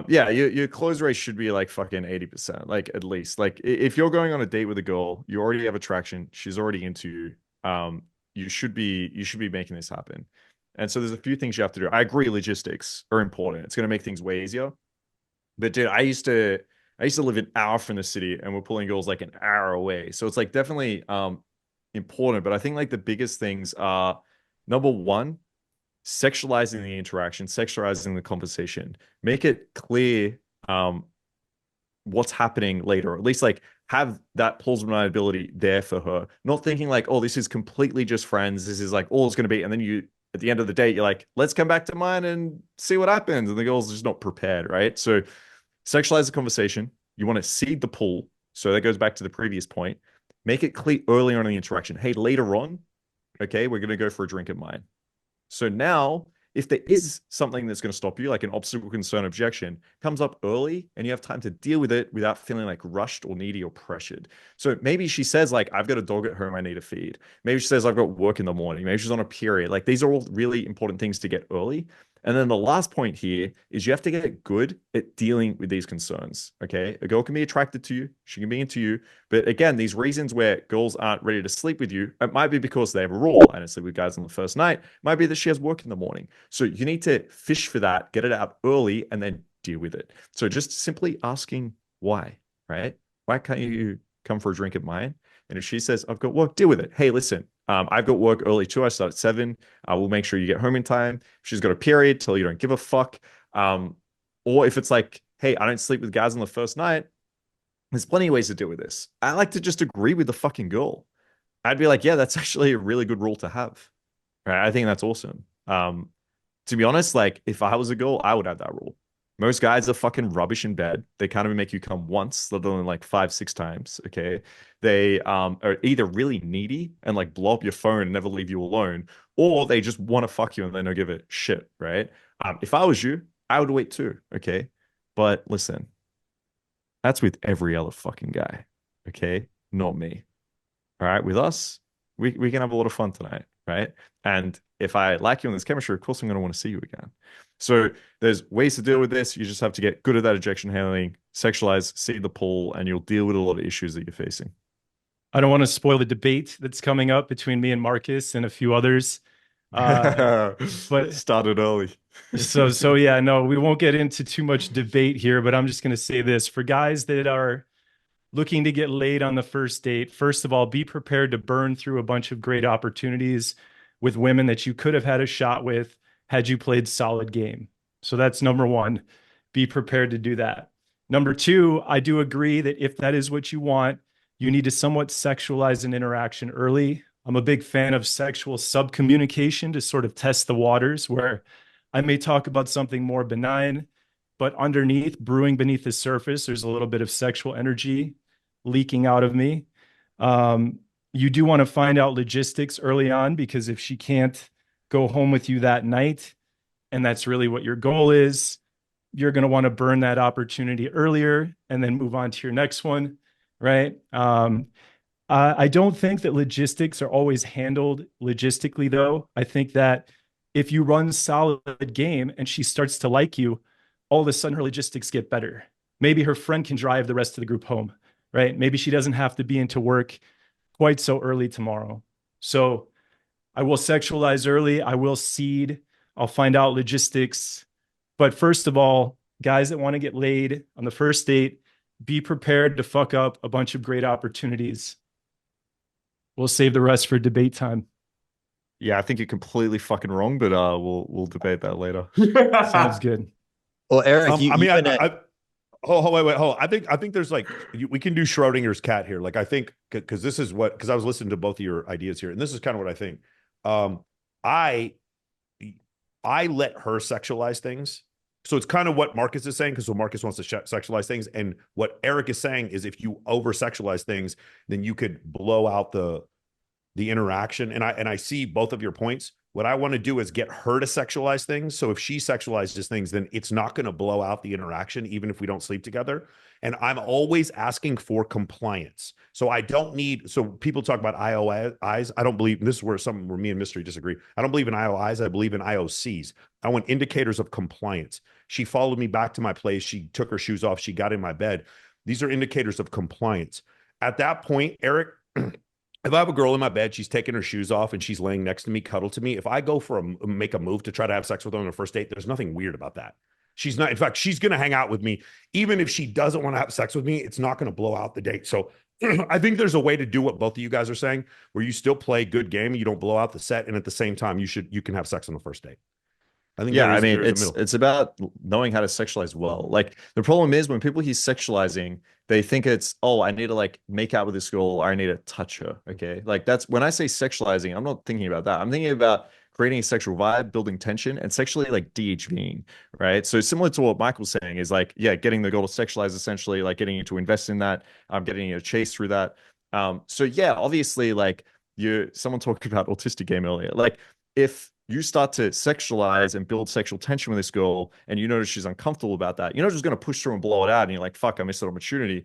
Yeah, your close rate should be like fucking 80%, like at least. Like if you're going on a date with a girl, you already have attraction, she's already into you. You should be making this happen. And so there's a few things you have to do. I agree, logistics are important. It's going to make things way easier. But dude, I used to live an hour from the city and we're pulling girls like an hour away. So it's like definitely important. But I think like the biggest things are number one, sexualizing the interaction, sexualizing the conversation. Make it clear um what's happening later, or at least like have that plausible deniability there for her. Not thinking like, oh, this is completely just friends. This is like all it's going to be. And then you, at the end of the day, you're like, let's come back to mine and see what happens. And the girl's just not prepared, right? So sexualize the conversation. You want to seed the pool. So that goes back to the previous point. Make it clear early on in the interaction. Hey, later on, okay, we're going to go for a drink at mine. So now, if there is something that's going to stop you, like an obstacle, concern, objection, comes up early and you have time to deal with it without feeling like rushed or needy or pressured. So maybe she says, like, I've got a dog at home I need to feed. Maybe she says, I've got work in the morning. Maybe she's on a period. Like, these are all really important things to get early. And then the last point here is you have to get good at dealing with these concerns. Okay. A girl can be attracted to you, she can be into you. But again, these reasons where girls aren't ready to sleep with you, it might be because they have a rule. I don't sleep with guys on the first night. It might be that she has work in the morning. So you need to fish for that, get it out early, and then deal with it. So just simply asking why, right? Why can't you come for a drink at mine? And if she says, I've got work, deal with it. Hey, listen, I've got work early too. I start at 7. I will make sure you get home in time. If she's got a period, tell her you don't give a fuck. Or if it's like, hey, I don't sleep with guys on the first night, there's plenty of ways to deal with this. I like to just agree with the fucking girl. I'd be like, yeah, that's actually a really good rule to have. Right? I think that's awesome. To be honest, like if I was a girl, I would have that rule. Most guys are fucking rubbish in bed. They can't even make you come once, let alone like 5, 6 times. Okay. They are either really needy and like blow up your phone and never leave you alone, or they just want to fuck you and they don't give a shit, right? If I was you, I would wait too. Okay. But listen, that's with every other fucking guy. Okay. Not me. All right. With us, we can have a lot of fun tonight, right? And if I like you on this chemistry, of course I'm going to want to see you again. So there's ways to deal with this. You just have to get good at that ejection handling, sexualize, see the pull, and you'll deal with a lot of issues that you're facing. I don't want to spoil the debate that's coming up between me and Marcus and a few others. But Started early. so yeah, no, we won't get into too much debate here, but I'm just going to say this for guys that are looking to get laid on the first date. First of all, be prepared to burn through a bunch of great opportunities with women that you could have had a shot with had you played solid game. So that's number one. Be prepared to do that. Number two, I do agree that if that is what you want, you need to somewhat sexualize an interaction early. I'm a big fan of sexual subcommunication to sort of test the waters, where I may talk about something more benign, but underneath, brewing beneath the surface, there's a little bit of sexual energy leaking out of me. You do want to find out logistics early on, because if she can't go home with you that night, and that's really what your goal is, you're going to want to burn that opportunity earlier and then move on to your next one, right? I don't think that logistics are always handled logistically, though. I think that if you run solid game and she starts to like you, all of a sudden her logistics get better. Maybe her friend can drive the rest of the group home, right? Maybe she doesn't have to be into work quite so early tomorrow. So I will sexualize early. I will seed. I'll find out logistics. But first of all, guys that want to get laid on the first date, be prepared to fuck up a bunch of great opportunities. We'll save the rest for debate time. Yeah, I think you're completely fucking wrong, but we'll debate that later. Sounds good. Well, Eric, I mean, you and wait, hold. I think there's like we can do Schrodinger's cat here. Like I think because this is what because I was listening to both of your ideas here, and this is kind of what I think. I let her sexualize things. So it's kind of what Marcus is saying, because so Marcus wants to sexualize things, and what Erik is saying is if you over sexualize things, then you could blow out the interaction. And I see both of your points. What I want to do is get her to sexualize things. So if she sexualizes things, then it's not going to blow out the interaction, even if we don't sleep together. And I'm always asking for compliance. So I don't need, so people talk about IOIs. I don't believe, and this is where me and Mystery disagree. I don't believe in IOIs. I believe in IOCs. I want indicators of compliance. She followed me back to my place. She took her shoes off. She got in my bed. These are indicators of compliance. At that point, Erik, if I have a girl in my bed, she's taking her shoes off and she's laying next to me, cuddled to me. If I go for make a move to try to have sex with her on a first date, there's nothing weird about that. She's not, in fact, she's going to hang out with me. Even if she doesn't want to have sex with me, it's not going to blow out the date. So I think there's a way to do what both of you guys are saying, where you still play good game, you don't blow out the set, and at the same time, you can have sex on the first date. I think yeah, I mean, it's about knowing how to sexualize well. Like the problem is when people hear sexualizing, they think it's, oh, I need to like make out with this girl or I need to touch her. Okay. Like that's when I say sexualizing, I'm not thinking about that. I'm thinking about creating a sexual vibe, building tension, and sexually like DHVing, right? So similar to what Michael's saying is like, yeah, getting the girl to sexualize essentially, like getting you to invest in that, getting you to chase through that. So yeah, obviously, like someone talked about autistic game earlier. Like if you start to sexualize and build sexual tension with this girl and you notice she's uncomfortable about that, you're not just going to push through and blow it out and you're like, fuck, I missed an opportunity.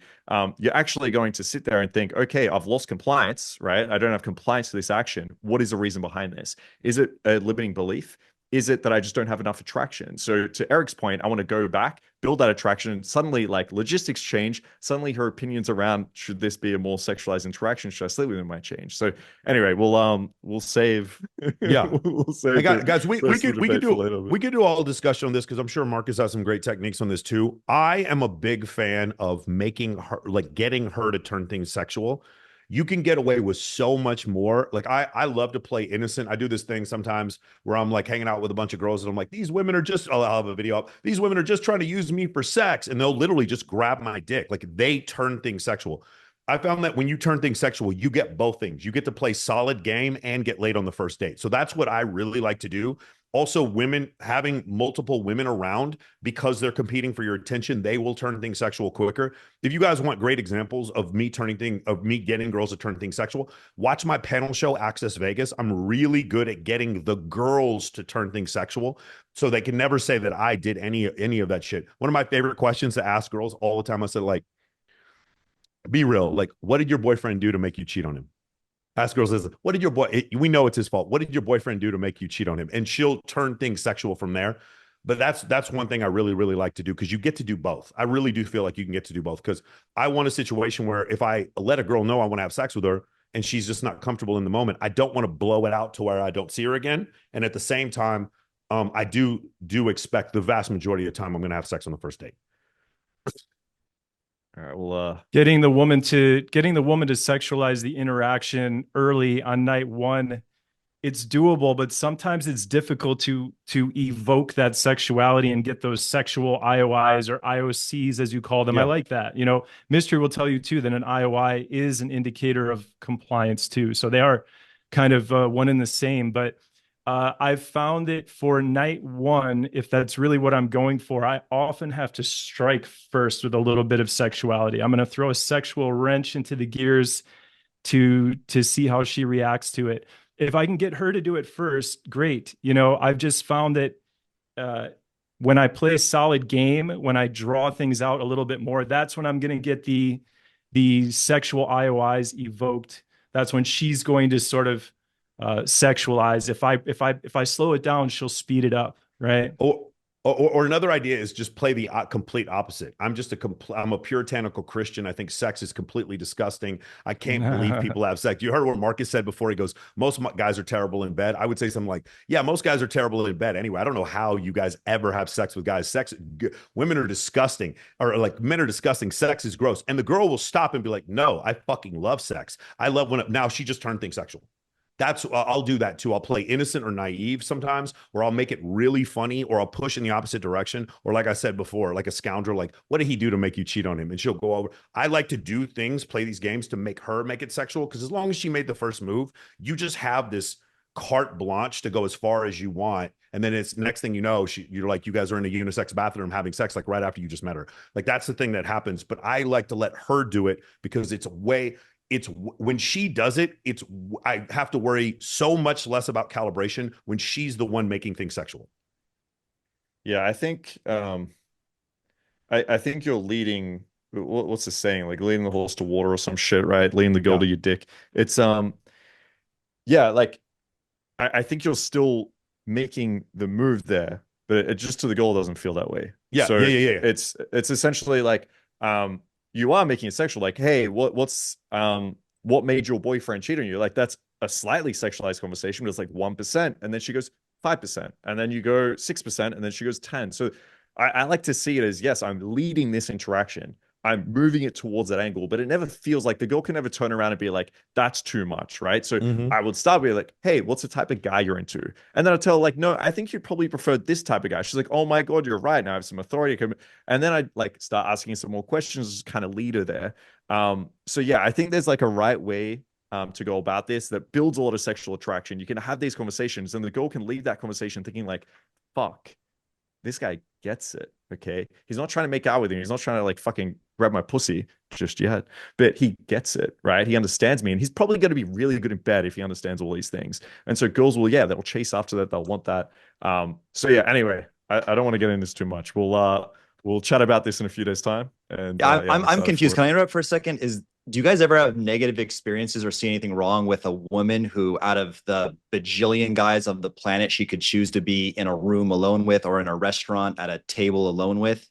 You're actually going to sit there and think, okay, I've lost compliance, right? I don't have compliance to this action. What is the reason behind this? Is it a limiting belief? Is it that I just don't have enough attraction? So to Erik's point, I want to go back, build that attraction, and suddenly like logistics change. Suddenly her opinions around should this be a more sexualized interaction? Should I sleep with him might change. So anyway, we'll save. Yeah, we'll save hey, guys, we could do all discussion on this because I'm sure Marcus has some great techniques on this too. I am a big fan of making her like getting her to turn things sexual. You can get away with so much more. Like I love to play innocent. I do this thing sometimes where I'm like hanging out with a bunch of girls and I'm like, these women are just, I'll have a video up. These women are just trying to use me for sex. And they'll literally just grab my dick. Like they turn things sexual. I found that when you turn things sexual, you get both things. You get to play solid game and get laid on the first date. So that's what I really like to do. Also, women having multiple women around because they're competing for your attention, they will turn things sexual quicker. If you guys want great examples of me getting girls to turn things sexual, watch my panel show, Access Vegas. I'm really good at getting the girls to turn things sexual. So they can never say that I did any of that shit. One of my favorite questions to ask girls all the time, I said, like, be real. Like, what did your boyfriend do to make you cheat on him? Ask girls this, what did we know it's his fault. What did your boyfriend do to make you cheat on him? And she'll turn things sexual from there. But that's one thing I really, really like to do because you get to do both. I really do feel like you can get to do both because I want a situation where if I let a girl know I want to have sex with her and she's just not comfortable in the moment, I don't want to blow it out to where I don't see her again. And at the same time, I do expect the vast majority of the time I'm going to have sex on the first date. All right, well, getting the woman to sexualize the interaction early on night one, it's doable, but sometimes it's difficult to evoke that sexuality and get those sexual IOIs or IOCs, as you call them. Yeah. I like that. You know, Mystery will tell you too that an IOI is an indicator of compliance too. So they are kind of one and the same, but I've found that for night one, if that's really what I'm going for, I often have to strike first with a little bit of sexuality. I'm going to throw a sexual wrench into the gears to see how she reacts to it. If I can get her to do it first, great. You know, I've just found that when I play a solid game, when I draw things out a little bit more, that's when I'm going to get the sexual IOIs evoked. That's when she's going to sort of sexualize. If I slow it down, she'll speed it up, right? Or another idea is just play the complete opposite. I'm a puritanical Christian. I think sex is completely disgusting. I can't believe people have sex. You heard what Marcus said before. He goes, most guys are terrible in bed. I would say something like, yeah, most guys are terrible in bed anyway. I don't know how you guys ever have sex with guys. Women are disgusting, or like men are disgusting. Sex is gross. And the girl will stop and be like, no, I fucking love sex. I love now she just turned things sexual. I'll do that too. I'll play innocent or naive sometimes, or I'll make it really funny, or I'll push in the opposite direction. Or like I said before, like a scoundrel, like, what did he do to make you cheat on him? And she'll go over. I like to do things, play these games to make her make it sexual. Because as long as she made the first move, you just have this carte blanche to go as far as you want. And then it's next thing you know, you're like, you guys are in a unisex bathroom having sex, like right after you just met her. Like that's the thing that happens. But I like to let her do it because it's when she does it, I have to worry so much less about calibration when she's the one making things sexual. Yeah, I think I think you're leading, what's the saying? Like leading the horse to water or some shit, right? Leading the girl to your dick. It's yeah, like I think you're still making the move there, but it just to the girl doesn't feel that way. Yeah, So yeah, yeah, yeah. it's essentially like you are making it sexual. Like, hey, what made your boyfriend cheat on you? Like that's a slightly sexualized conversation, but it's like 1%, and then she goes 5%, and then you go 6%, and then she goes 10. So I like to see it as, yes, I'm leading this interaction. I'm moving it towards that angle, but it never feels like the girl can never turn around and be like, that's too much, right? So Mhm. I would start with like, hey, what's the type of guy you're into? And then I'll tell her, like, no, I think you probably prefer this type of guy. She's like, oh my God, you're right. Now I have some authority. And then I like start asking some more questions, kind of lead her there. So yeah, I think there's like a right way to go about this that builds a lot of sexual attraction. You can have these conversations, and the girl can leave that conversation thinking like, fuck, this guy gets it. Okay. He's not trying to make out with me. He's not trying to like fucking grab my pussy just yet, but he gets it, right? He understands me, and he's probably going to be really good in bed if he understands all these things. And so girls will, yeah, they'll chase after that. They'll want that. So yeah, anyway, I don't want to get into this too much. We'll chat about this in a few days' time. And Yeah, yeah, I'm excited confused. for Can it. I interrupt for a second? Do you guys ever have negative experiences or see anything wrong with a woman who, out of the bajillion guys of the planet, she could choose to be in a room alone with, or in a restaurant at a table alone with?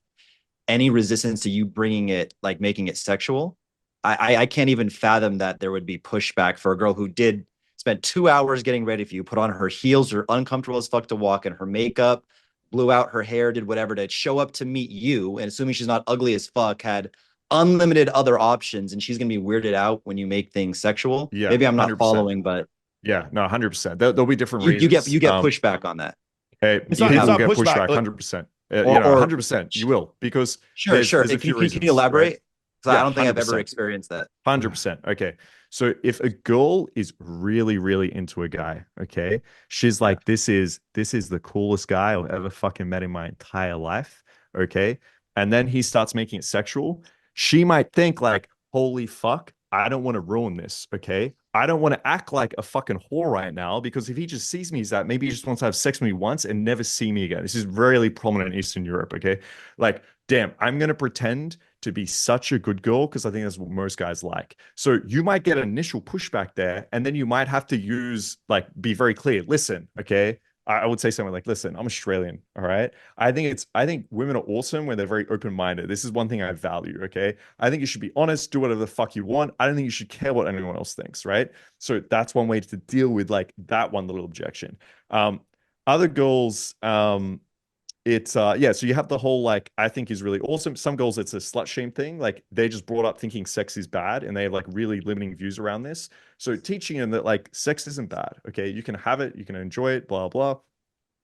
Any resistance to you bringing it, like making it sexual? I can't even fathom that there would be pushback for a girl who did spend 2 hours getting ready for you, put on her heels, are uncomfortable as fuck to walk in, her makeup, blew out her hair, did whatever to show up to meet you, and assuming she's not ugly as fuck, had unlimited other options, and she's gonna be weirded out when you make things sexual. Yeah, Maybe I'm not 100%. following, but Yeah, no, 100%. There'll be different you get reasons. pushback on that. Hey, It's You not. It's people have not get pushback. pushback 100%. or 100%. You will, because sure, sure. there's a few Can reasons, you elaborate? right? Because I Yeah, don't think I've ever 100%. experienced that. 100%. Okay. So if a girl is really, really into a guy, okay, she's like, this is the coolest guy I've ever fucking met in my entire life. Okay. And then he starts making it sexual. She might think like, holy fuck, I don't want to ruin this. Okay. I don't want to act like a fucking whore right now, because if he just sees me as that, maybe he just wants to have sex with me once and never see me again. This is really prominent in Eastern Europe. Okay. Like, damn, I'm going to pretend to be such a good girl because I think that's what most guys like. So you might get initial pushback there, and then you might have to be very clear. Listen, okay. I would say something like, listen, I'm Australian. All right. I think women are awesome when they're very open-minded. This is one thing I value. Okay. I think you should be honest, do whatever the fuck you want. I don't think you should care what anyone else thinks. Right. So that's one way to deal with like that one little objection. Other girls, it's yeah, so you have the whole like, I think is really awesome. Some girls, it's a slut shame thing. Like they just brought up thinking sex is bad, and they have like really limiting views around this. So teaching them that like sex isn't bad. Okay, you can have it, you can enjoy it, blah blah.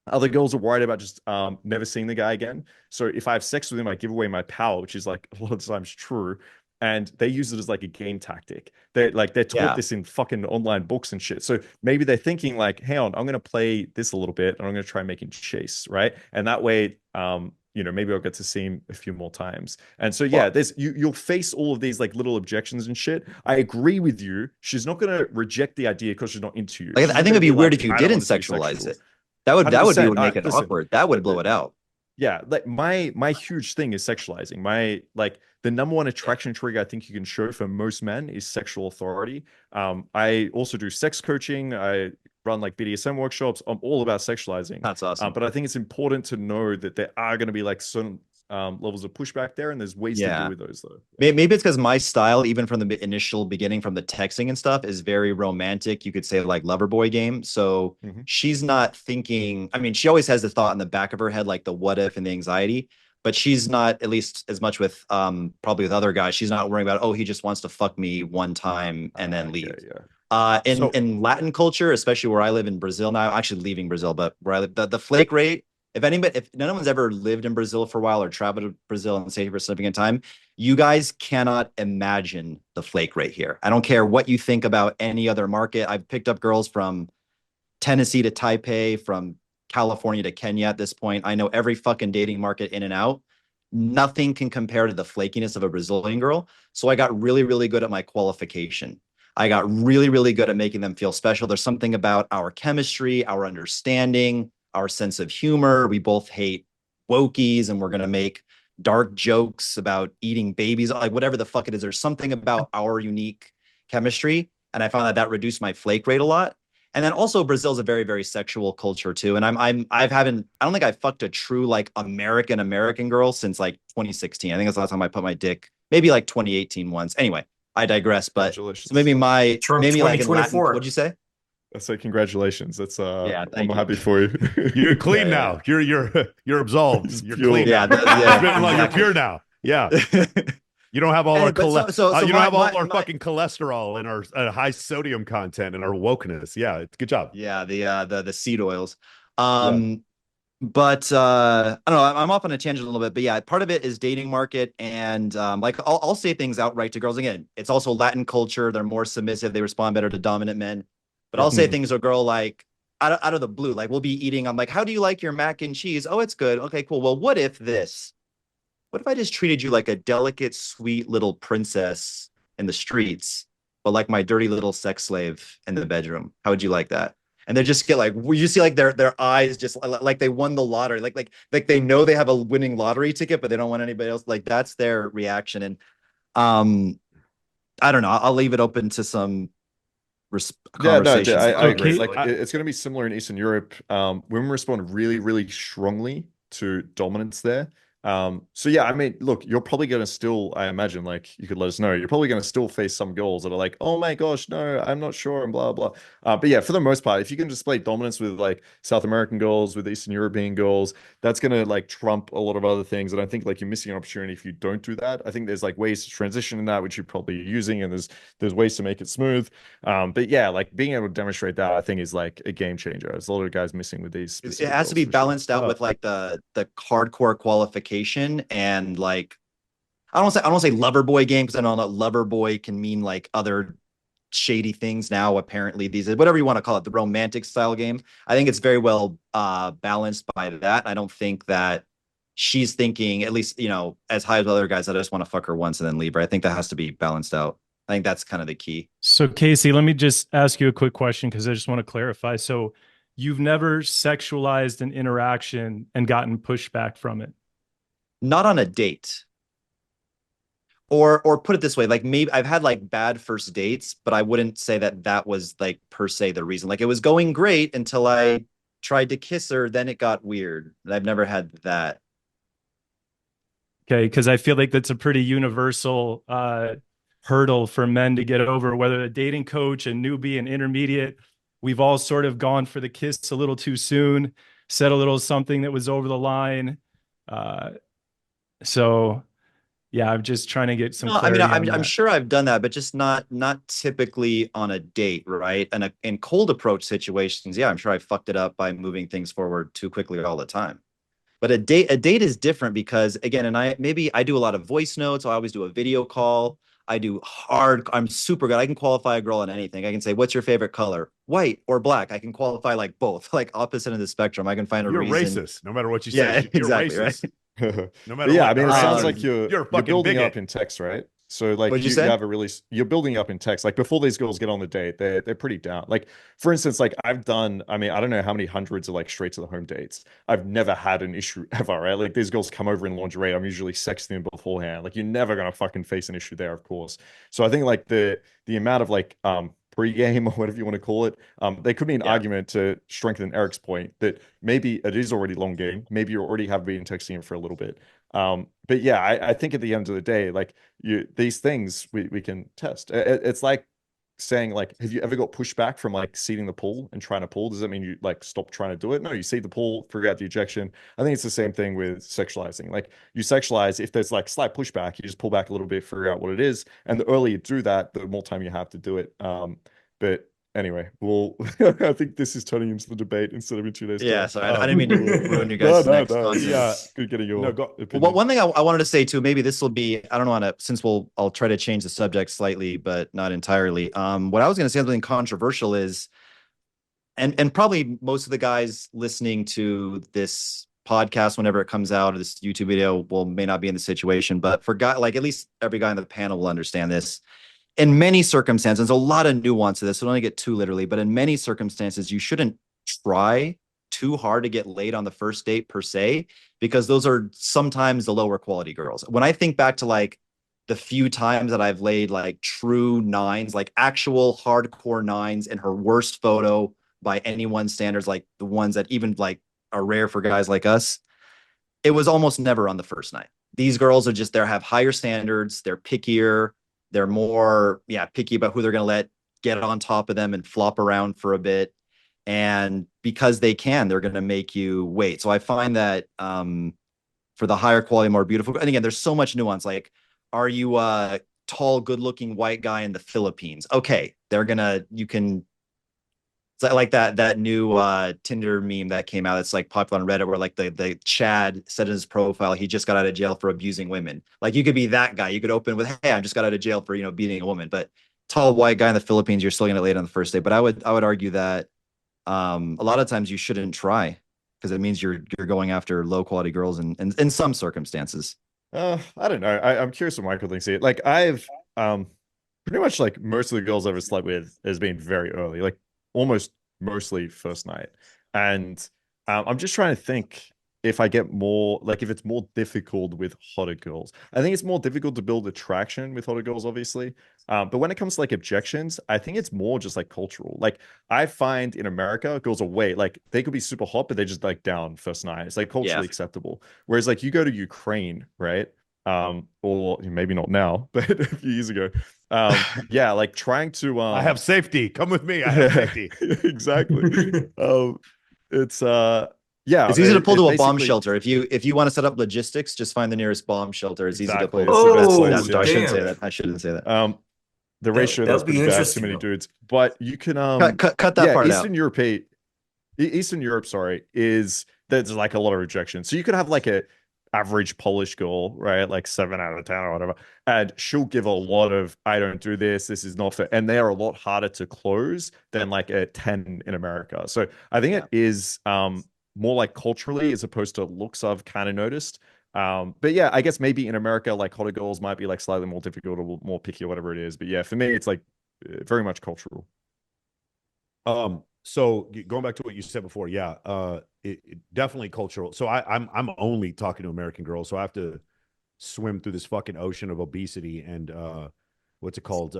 Other girls are worried about just never seeing the guy again. So if I have sex with him, I give away my power, which is like a lot of times true. And they use it as like a game tactic. They're taught Yeah. this in fucking online books and shit. So maybe they're thinking like, hang on, I'm gonna play this a little bit, and I'm gonna try making chase, right? And that way, maybe I'll get to see him a few more times. And so yeah, you'll face all of these like little objections and shit. I agree with you. She's not gonna reject the idea because she's not into you. Like, She's I think gonna it'd be be weird like, if you I don't didn't want it to be sexualize sexual. it. That would be 100%. what make it Listen, awkward. That would blow it out. yeah, like my huge thing is sexualizing. My like the number one attraction trigger I think you can show for most men is sexual authority. I also do sex coaching. I run like BDSM workshops. I'm all about sexualizing. That's awesome. But I think it's important to know that there are going to be like certain levels of pushback there, and there's ways to deal with those though. Maybe it's because my style, even from the initial beginning, from the texting and stuff, is very romantic. You could say like lover boy game. So she's not thinking. I mean, she always has the thought in the back of her head, like the what if and the anxiety. But she's not, at least as much with probably with other guys, she's not worrying about, oh, he just wants to fuck me one time and then leave. In Latin culture, especially where I live in Brazil now, actually leaving Brazil, but where I live, the flake rate, if no one's ever lived in Brazil for a while or traveled to Brazil and stayed here for a significant time, you guys cannot imagine the flake rate here. I don't care what you think about any other market. I've picked up girls from Tennessee to Taipei, from California to Kenya at this point. I know every fucking dating market in and out. Nothing can compare to the flakiness of a Brazilian girl. So I got really, really good at my qualification. I got really, really good at making them feel special. There's something about our chemistry, our understanding, our sense of humor. We both hate wokies, and we're going to make dark jokes about eating babies, like whatever the fuck it is. There's something about our unique chemistry. And I found that reduced my flake rate a lot. And then also Brazil's a very, very sexual culture too. And I don't think I fucked a true like American girl since like 2016. I think that's the last time I put my dick, maybe like 2018 once. Anyway, I digress. But so maybe Trump maybe like in Latin, 2024. what'd you say? I say congratulations. That's Yeah, I'm thank you. happy for you. You're clean Yeah, now. You're absolved. You're pure. clean. Yeah, You're exactly. pure now. Yeah. You don't have all Hey, our but you don't have all our my- fucking cholesterol and our high sodium content and our wokeness. Yeah, it's good job. Yeah, the seed oils. But I don't know. I'm off on a tangent a little bit, but yeah, part of it is dating market, and like I'll say things outright to girls. Again, it's also Latin culture. They're more submissive. They respond better to dominant men. But I'll say things to a girl like out of the blue. Like we'll be eating. I'm like, how do you like your mac and cheese? Oh, it's good. Okay, cool. Well, what if this? What if I just treated you like a delicate, sweet little princess in the streets, but like my dirty little sex slave in the bedroom? How would you like that? And they just get like, you see like their eyes just like they won the lottery, like they know they have a winning lottery ticket, but they don't want anybody else. Like that's their reaction. And I don't know. I'll leave it open to some conversations. Yeah, no, I agree. Okay. Like it's going to be similar in Eastern Europe. Women respond really, really strongly to dominance there. So yeah, I mean, look, you're probably going to still, I imagine, like you could let us know, you're probably going to still face some girls that are like, oh my gosh, no, I'm not sure, and blah, blah. But yeah, for the most part, if you can display dominance with like South American girls, with Eastern European girls, that's going to like trump a lot of other things. And I think like you're missing an opportunity if you don't do that. I think there's like ways to transition in that, which you're probably using, and there's ways to make it smooth. But yeah, like being able to demonstrate that, I think is like a game changer. There's a lot of guys missing with these. It has to be balanced out with like the hardcore qualification and like I don't say lover boy game, because I know that lover boy can mean like other shady things now. Apparently, these whatever you want to call it, the romantic style game. I think it's very well balanced by that. I don't think that she's thinking, at least as high as other guys, that I just want to fuck her once and then leave her. I think that has to be balanced out. I think that's kind of the key. So Casey, let me just ask you a quick question, because I just want to clarify. So you've never sexualized an interaction and gotten pushback from it? Not on a date. Or put it this way, like maybe I've had like bad first dates, but I wouldn't say that was like per se the reason. Like it was going great until I tried to kiss her, then it got weird. I've never had that. Okay, because I feel like that's a pretty universal hurdle for men to get over, whether a dating coach, a newbie, an intermediate. We've all sort of gone for the kiss a little too soon, said a little something that was over the line. So yeah, I'm just trying to get some clarity. I mean, I'm sure I've done that, but just not typically on a date, right? And in cold approach situations, yeah, I'm sure I fucked it up by moving things forward too quickly all the time. But a date is different because again, and I do a lot of voice notes. I always do a video call. I'm super good. I can qualify a girl on anything. I can say, what's your favorite color? White or black? I can qualify like both, like opposite end of the spectrum. I can find a reason. You're racist, no matter what you say. Yeah, You're exactly, racist. right? No matter yeah, what. I mean, it sounds You're like you're a fucking building bigot. up in text, right? So like What'd you you say? have you're building up in text. Like before these girls get on the date, they're pretty down. Like for instance, like I mean, I don't know how many hundreds of like straight to the home dates. I've never had an issue ever, right? Like these girls come over in lingerie. I'm usually sexting them beforehand. Like you're never gonna fucking face an issue there, of course. So I think like the amount of like pre-game or whatever you want to call it, there could be an argument to strengthen Erik's point that maybe it is already long game. Maybe you already have been texting him for a little bit. But yeah, I think at the end of the day, like these things we can test. It's like saying like, have you ever got pushback from like seeding the pool and trying to pull? Does that mean you like stop trying to do it? No, you seed the pool, figure out the ejection. I think it's the same thing with sexualizing. Like you sexualize, if there's like slight pushback, you just pull back a little bit, figure out what it is. And the earlier you do that, the more time you have to do it. But anyway, I think this is turning into the debate instead of in 2 days. Yeah, sorry, I didn't mean to ruin you guys' next content. Yeah, good getting your opinion. Well, one thing I wanted to say too, maybe this will be, I don't know, since I'll try to change the subject slightly, but not entirely. What I was going to say, something controversial is, and probably most of the guys listening to this podcast whenever it comes out, or this YouTube video may not be in the situation, but for like at least every guy on the panel will understand this. In many circumstances, a lot of nuance to this, so don't get too literally, but in many circumstances, you shouldn't try too hard to get laid on the first date per se, because those are sometimes the lower quality girls. When I think back to like the few times that I've laid like true nines, like actual hardcore nines in her worst photo, by anyone's standards, like the ones that even like are rare for guys like us, it was almost never on the first night. These girls are just, they have higher standards, they're pickier, they're more, picky about who they're going to let get on top of them and flop around for a bit. And because they can, they're going to make you wait. So I find that for the higher quality, more beautiful, and again, there's so much nuance. Like, are you a tall, good looking white guy in the Philippines? Okay, you can, it's like that new Tinder meme that came out. It's like popular on Reddit, where like the Chad said in his profile, he just got out of jail for abusing women. Like, you could be that guy. You could open with, "Hey, I just got out of jail for beating a woman." But tall white guy in the Philippines, you're still gonna late on the first day. But I would argue that a lot of times you shouldn't try, because it means you're going after low quality girls in some circumstances. I don't know. I'm curious what Michael thinks here. Like, I've pretty much, like, most of the girls I've ever slept with has been very early, like almost mostly first night. And I'm just trying to think if I get more, like, if it's more difficult with hotter girls. I think it's more difficult to build attraction with hotter girls, obviously. But when it comes to like objections, I think it's more just like cultural. Like, I find in America, girls are way, like, they could be super hot, but they're just like down first night. It's like culturally acceptable. Whereas like you go to Ukraine, right? Or maybe not now, but a few years ago. Like trying to I have safety. Come with me. I have safety. Exactly. It's It's easy to pull to a bomb basically shelter. If you want to set up logistics, just find the nearest bomb shelter. It's easy to exactly. pull. It's the best Oh, place. I shouldn't say damn. that. I shouldn't say that. The ratio That that's would be pretty bad. Too interesting, many though. dudes, but you can Cut that part Eastern out. Europe, Eastern Europe, sorry, is there's like a lot of rejection. So you could have like a average Polish girl, right? Like 7 out of 10 or whatever. And she'll give a lot of, "I don't do this. This is not fair." And they are a lot harder to close than like a 10 in America. So I think it is more like culturally as opposed to looks, I've kind of noticed. But yeah, I guess maybe in America, like hotter girls might be like slightly more difficult or more picky or whatever it is. But yeah, for me, it's like very much cultural. So going back to what you said before, it definitely cultural. So I'm only talking to American girls, so I have to swim through this fucking ocean of obesity and what's it called?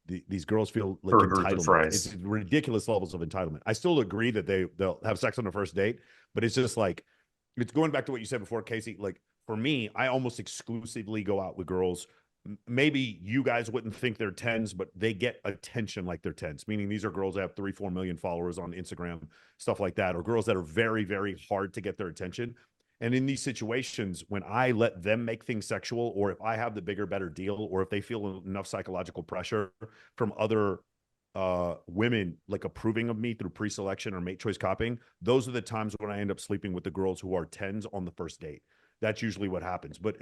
These girls feel like Burgers and entitlement. fries. It's ridiculous levels of entitlement. I still agree that they'll have sex on the first date, but it's just like, it's going back to what you said before, Casey. Like, for me, I almost exclusively go out with girls. Maybe you guys wouldn't think they're 10s, but they get attention like they're 10s, meaning these are girls that have 3-4 million followers on Instagram, stuff like that, or girls that are very, very hard to get their attention. And in these situations, when I let them make things sexual, or if I have the bigger, better deal, or if they feel enough psychological pressure from other women like approving of me through pre-selection or mate choice copying, those are the times when I end up sleeping with the girls who are 10s on the first date. That's usually what happens. But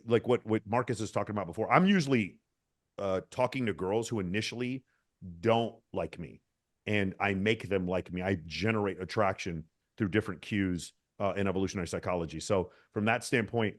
like what Marcus is talking about before, I'm usually talking to girls who initially don't like me, and I make them like me. I generate attraction through different cues in evolutionary psychology. So from that standpoint,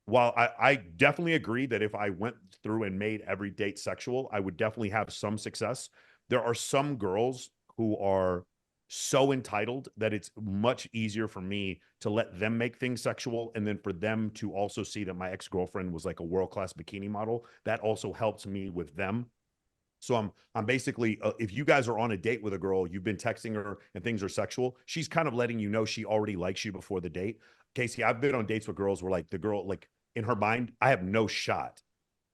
while I definitely agree that if I went through and made every date sexual, I would definitely have some success. There are some girls who are so entitled that it's much easier for me to let them make things sexual, and then for them to also see that my ex-girlfriend was like a world-class bikini model. That also helps me with them. So I'm basically, if you guys are on a date with a girl, you've been texting her and things are sexual, she's kind of letting you know she already likes you before the date. Casey, I've been on dates with girls where like the girl, like in her mind, I have no shot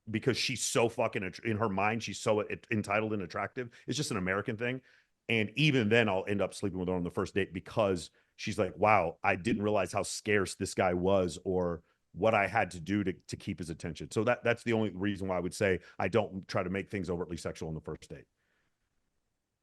because she's so fucking, in her mind, she's so entitled and attractive. It's just an American thing. And even then I'll end up sleeping with her on the first date because she's like, "Wow, I didn't realize how scarce this guy was," or what I had to do to keep his attention. So that's the only reason why I would say I don't try to make things overtly sexual on the first date.